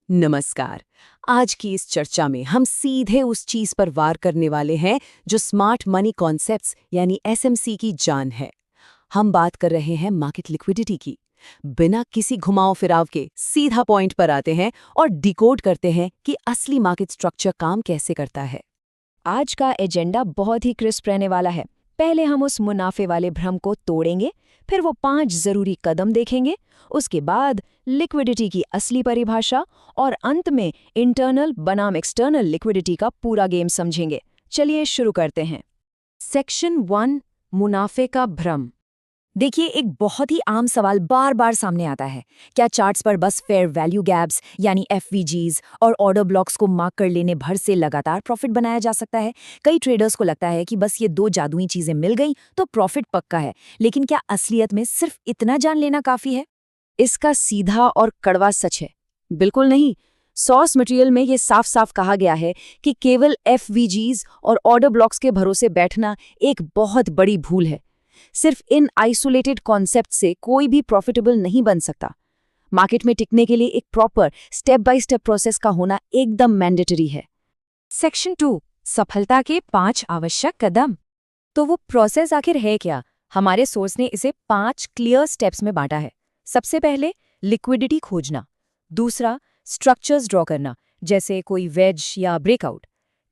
नमस्कार। आज की इस चर्चा में हम सीधे उस चीज पर वार करने वाले हैं जो स्मार्ट मनी कॉन्सेप्ट्स यानी एसएमसी की जान है। हम बात कर रहे हैं मार्केट लिक्विडिटी की। बिना किसी घुमाव फिराव के सीधा पॉइंट पर आते हैं और डिकोड करते हैं कि असली मार्केट स्ट्रक्चर काम कैसे करता है। आज का एजेंडा बहुत ही क्रिस्प रहने वाला है। पहले हम उस मुनाफे वाले भ्रम को तोड़ेंगे, फिर वो 5 जरूरी कदम देखेंगे, उसके बाद लिक्विडिटी की असली परिभाषा और अंत में इंटरनल बनाम एक्सटर्नल लिक्विडिटी का पूरा गेम समझेंगे। चलिए शुरू करते हैं। सेक्शन 1, मुनाफे का भ्रम। देखिए, एक बहुत ही आम सवाल बार बार सामने आता है। क्या चार्ट्स पर बस फेयर वैल्यू गैप्स यानी एफवीजीज और ऑर्डर ब्लॉक्स को मार्क कर लेने भर से लगातार प्रॉफिट बनाया जा सकता है? कई ट्रेडर्स को लगता है कि बस ये 2 जादुई चीजें मिल गई तो प्रॉफिट पक्का है, लेकिन क्या असलियत में सिर्फ इतना जान लेना काफी है? इसका सीधा और कड़वा सच है, बिल्कुल नहीं। सोर्स मटेरियल में ये साफ साफ कहा गया है कि केवल एफवीजीज और ऑर्डर ब्लॉक्स के भरोसे बैठना एक बहुत बड़ी भूल है। सिर्फ इन आइसोलेटेड कॉन्सेप्ट से कोई भी प्रॉफिटेबल नहीं बन सकता। मार्केट में टिकने के लिए एक proper step by step process का होना एकदम मैंडेटरी है। सेक्शन 2, सफलता के 5 आवश्यक कदम। तो वो प्रोसेस आखिर है क्या? हमारे सोर्स ने इसे 5 क्लियर स्टेप्स में बांटा है। सबसे पहले लिक्विडिटी खोजना, दूसरा स्ट्रक्चर्स ड्रॉ करना जैसे कोई वेज या ब्रेकआउट,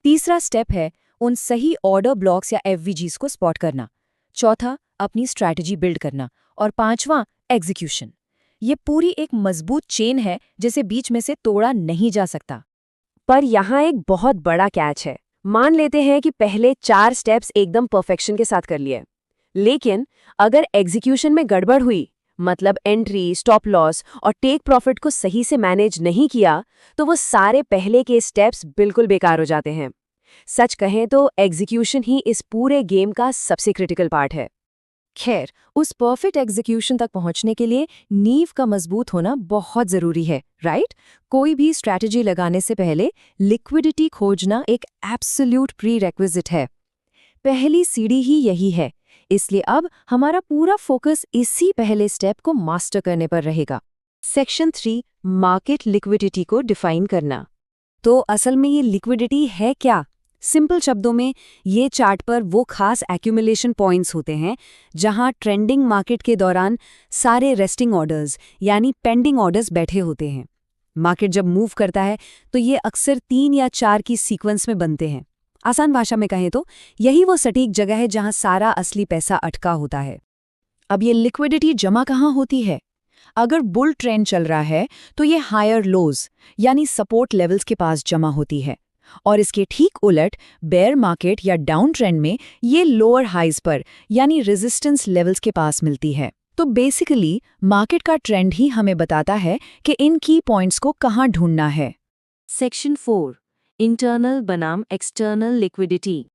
तीसरा स्टेप है उन सही ऑर्डर ब्लॉक्स या एफवीजीज को स्पॉट करना, चौथा अपनी स्ट्रैटेजी बिल्ड करना और पांचवां एग्जीक्यूशन। ये पूरी एक मजबूत चेन है जिसे बीच में से तोड़ा नहीं जा सकता। पर यहाँ एक बहुत बड़ा कैच है। मान लेते हैं कि पहले 4 स्टेप्स एकदम परफेक्शन के साथ कर लिए, लेकिन अगर एग्जीक्यूशन में गड़बड़ हुई, मतलब एंट्री, स्टॉप लॉस और टेक प्रॉफिट को सही से मैनेज नहीं किया, तो वो सारे पहले के स्टेप्स बिल्कुल बेकार हो जाते हैं। सच कहें तो एग्जीक्यूशन ही इस पूरे गेम का सबसे क्रिटिकल पार्ट है। खैर, उस परफेक्ट एग्जीक्यूशन तक पहुंचने के लिए नींव का मजबूत होना बहुत जरूरी है, राइट? कोई भी स्ट्रैटेजी लगाने से पहले लिक्विडिटी खोजना एक एब्सोल्यूट प्री-रिक्विजिट है। पहली सीढ़ी ही यही है, इसलिए अब हमारा पूरा फोकस इसी पहले स्टेप को मास्टर करने पर रहेगा। सेक्शन 3, मार्केट लिक्विडिटी को डिफाइन करना। तो असल में ये लिक्विडिटी है क्या? सिंपल शब्दों में, ये चार्ट पर वो खास एक्यूमुलेशन पॉइंट्स होते हैं जहां ट्रेंडिंग मार्केट के दौरान सारे रेस्टिंग ऑर्डर्स यानी पेंडिंग ऑर्डर्स बैठे होते हैं। मार्केट जब मूव करता है तो ये अक्सर 3 या 4 की सीक्वेंस में बनते हैं। आसान भाषा में कहें तो यही वो सटीक जगह है जहां सारा असली पैसा अटका होता है। अब ये लिक्विडिटी जमा कहाँ होती है? अगर बुल ट्रेंड चल रहा है तो ये हायर लोज यानी सपोर्ट लेवल्स के पास जमा होती है, और इसके ठीक उलट बेयर मार्केट या डाउन ट्रेंड में ये लोअर हाइज पर यानी रेजिस्टेंस लेवल्स के पास मिलती है। तो बेसिकली मार्केट का ट्रेंड ही हमें बताता है कि इन की पॉइंट्स को कहाँ ढूंढना है। सेक्शन 4, इंटरनल बनाम एक्सटर्नल लिक्विडिटी।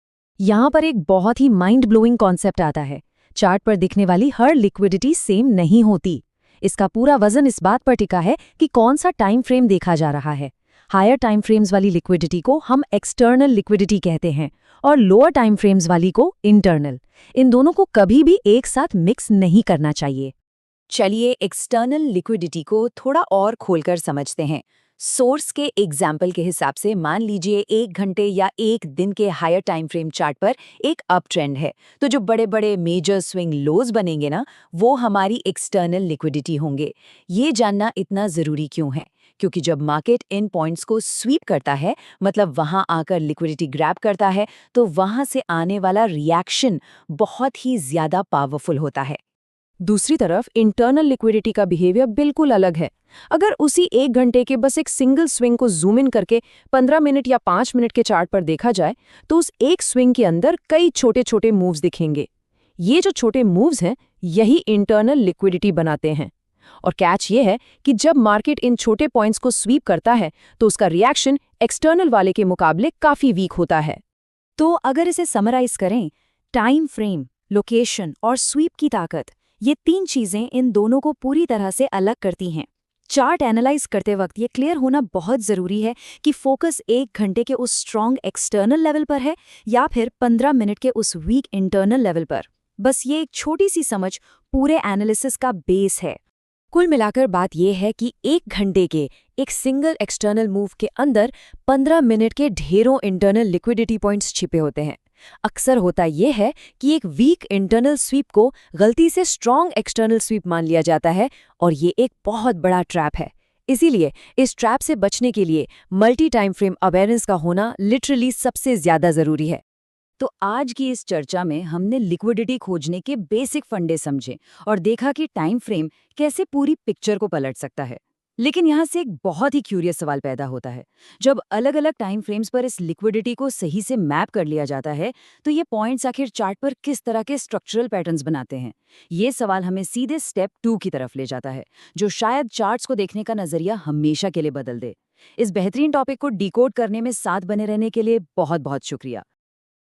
यहाँ पर एक बहुत ही माइंड ब्लोइंग कॉन्सेप्ट आता है। चार्ट पर दिखने वाली हर लिक्विडिटी सेम नहीं होती। इसका पूरा वजन इस बात पर टिका है कि कौन सा टाइम फ्रेम देखा जा रहा है। हायर टाइम फ्रेम्स वाली लिक्विडिटी को हम एक्सटर्नल लिक्विडिटी कहते हैं और लोअर टाइम फ्रेम्स वाली को इंटरनल। इन दोनों को कभी भी एक साथ मिक्स नहीं करना चाहिए। चलिए एक्सटर्नल लिक्विडिटी को थोड़ा और खोलकर समझते हैं। सोर्स के एग्जाम्पल के हिसाब से मान लीजिए 1 घंटे या 1 दिन के हायर टाइम फ्रेम चार्ट पर एक अप ट्रेंड है, तो जो बड़े बड़े मेजर स्विंग लोज बनेंगे ना, वो हमारी एक्सटर्नल लिक्विडिटी होंगे। ये जानना इतना ज़रूरी क्यों है? क्योंकि जब मार्केट इन पॉइंट्स को स्वीप करता है, मतलब वहां आकर लिक्विडिटी ग्रैब करता है, तो वहां से आने वाला रिएक्शन बहुत ही ज्यादा पावरफुल होता है। दूसरी तरफ इंटरनल लिक्विडिटी का बिहेवियर बिल्कुल अलग है। अगर उसी 1 घंटे के बस एक सिंगल स्विंग को जूम इन करके 15 मिनट या 5 मिनट के चार्ट पर देखा जाए, तो उस एक स्विंग के अंदर कई छोटे छोटे मूव्स दिखेंगे। ये जो छोटे मूव्स हैं, यही इंटरनल लिक्विडिटी बनाते हैं। और कैच ये है कि जब मार्केट इन छोटे पॉइंट्स को स्वीप करता है तो उसका रिएक्शन एक्सटर्नल वाले के मुकाबले काफी वीक होता है। तो अगर इसे समराइज करें, टाइम फ्रेम, लोकेशन और स्वीप की ताकत, ये 3 चीजें इन दोनों को पूरी तरह से अलग करती हैं। चार्ट एनालाइज करते वक्त ये क्लियर होना बहुत जरूरी है कि फोकस 1 घंटे के उस स्ट्रॉन्ग एक्सटर्नल लेवल पर है या फिर 15 मिनट के उस वीक इंटरनल लेवल पर। बस ये एक छोटी सी समझ पूरे एनालिसिस का बेस है। कुल मिलाकर बात यह है कि 1 घंटे के एक सिंगल एक्सटर्नल मूव के अंदर 15 मिनट के ढेरों इंटरनल लिक्विडिटी पॉइंट्स छिपे होते हैं। अक्सर होता यह है कि एक वीक इंटरनल स्वीप को गलती से स्ट्रॉन्ग एक्सटर्नल स्वीप मान लिया जाता है और ये एक बहुत बड़ा ट्रैप है। इसीलिए इस ट्रैप से बचने के लिए मल्टी टाइम फ्रेम अवेयरनेस का होना लिटरली सबसे ज्यादा जरूरी है। तो आज की इस चर्चा में हमने लिक्विडिटी खोजने के बेसिक फंडे समझे और देखा कि टाइम फ्रेम कैसे पूरी पिक्चर को पलट सकता है। लेकिन यहाँ से एक बहुत ही क्यूरियस सवाल पैदा होता है। जब अलग अलग टाइम फ्रेम्स पर इस लिक्विडिटी को सही से मैप कर लिया जाता है तो ये पॉइंट्स आखिर चार्ट पर किस तरह के स्ट्रक्चरल पैटर्न्स बनाते हैं? ये सवाल हमें सीधे स्टेप 2 की तरफ ले जाता है, जो शायद चार्ट्स को देखने का नजरिया हमेशा के लिए बदल दे। इस बेहतरीन टॉपिक को डिकोड करने में साथ बने रहने के लिए बहुत बहुत शुक्रिया।